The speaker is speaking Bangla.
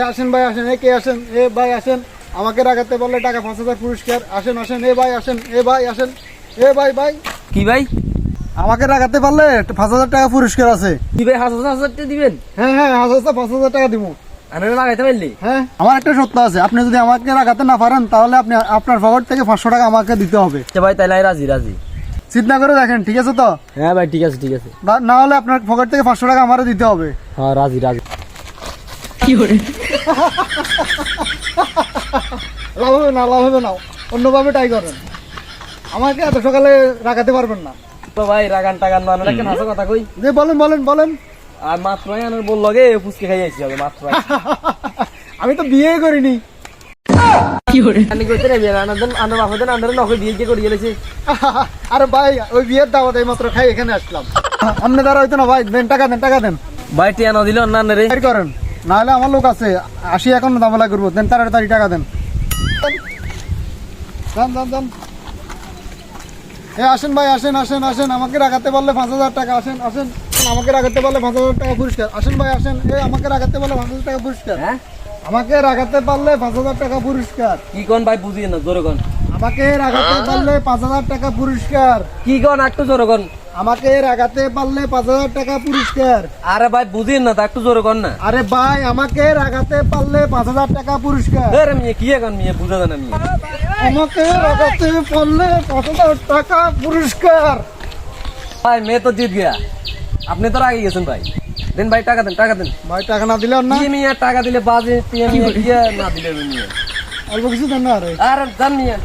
আসেন ভাই আসেন, কে আসেন, এ ভাই আসেন, আমাকে রাখাতে বললে টাকা 5,000 পুরস্কার। আসেন আসেন, এ ভাই আসেন, এ ভাই আসেন, এ ভাই ভাই কি ভাই? আমাকে রাখাতে পারলে 5,000 টাকা পুরস্কার আছে। কি ভাই 1,000 টাকা দিবেন? হ্যাঁ হ্যাঁ, 5,000 টাকা দিব। আরে লাগাইতে পারলি? হ্যাঁ, আমার একটা সত্য আছে, আপনি যদি আমাকে রাখাতে না পারেন তাহলে আপনি আপনার পকেট থেকে 500 টাকা আমাকে দিতে হবে। আচ্ছা ভাই তাহলে রাজি রাজি। চিন্তা করে দেখেন, ঠিক আছে তো? হ্যাঁ ভাই ঠিক আছে ঠিক আছে। না হলে আপনার পকেট থেকে 500 টাকা আমারে দিতে হবে। হ্যাঁ রাজি রাজি। লাভ হবে না, লাভ হবে না, অন্যভাবে ট্রাই করেন। আমাকে এত সকালে রাখাতে পারবেন না। তো ভাই রাগান টাগান মানুষ একটা হাসা কথা কই। যে বলেন বলেন বলেন। আর মাত্র আনার বললো গে ফুচকে খাই আইছি হবে মাত্র। আমি তো বিয়ে করিনি। আমি কইতে রে বিয়ে আনার দেন আনার বাপদের আনার নকই বিয়ে কি করে গেলেছে। আরে ভাই, ওই বিয়ের দাওয়াত এই মাত্র খাই এখানে আসলাম। আপনি দ্বারা হইতো না ভাই, দেন টাকা দেন, টাকা দেন। ভাই টিয়া না দিল না রে। বের করেন, না হলে আমার লোক আছে, আসি এখন দামলা করবো। দেন তাড়াতাড়ি টাকা দেন। দেন দেন দেন। এ আসেন ভাই, আসেন আসেন আসেন, আমাকে রাখাতে পারলে 5,000 টাকা। আসেন আসেন, আমাকে রাখাতে পারলে 5,000 টাকা পুরস্কার। আসেন ভাই আসেন, এ আমাকে রাখাতে পারলে 5,000 টাকা পুরস্কার। হ্যাঁ আমাকে রাখাতে পারলে 5,000 টাকা পুরস্কার। কি কোন ভাই বুঝি না জোরে কোন। আমাকে রাখাতে পারলে 5,000 টাকা পুরস্কার। কি কোন একটু জোরে কোন। আমাকে রাখাতে পারলে 5,000 টাকা পুরস্কার। আরে ভাই বুঝি না তা একটু জোরে কোন না। আরে ভাই, আমাকে রাখাতে পারলে 5,000 টাকা পুরস্কার। আরে মিয়া কি এখন মিয়া বুঝা জানা মিয়া। আমাকে রাখাতে পারলে 5,000 টাকা পুরস্কার। ভাই মেয়ে তো জিত গিয়া। আপনি তো আগে গেছেন ভাই। দেন ভাই টাকা দেন টাকা দেন। ভাই টাকা না দিলে আর না, কি মিয়া টাকা দিলে বাজে টিয়া মিয়া কি না দিলে মিয়া। অল্প কিছু দেন না। আরে আরে জান মিয়া।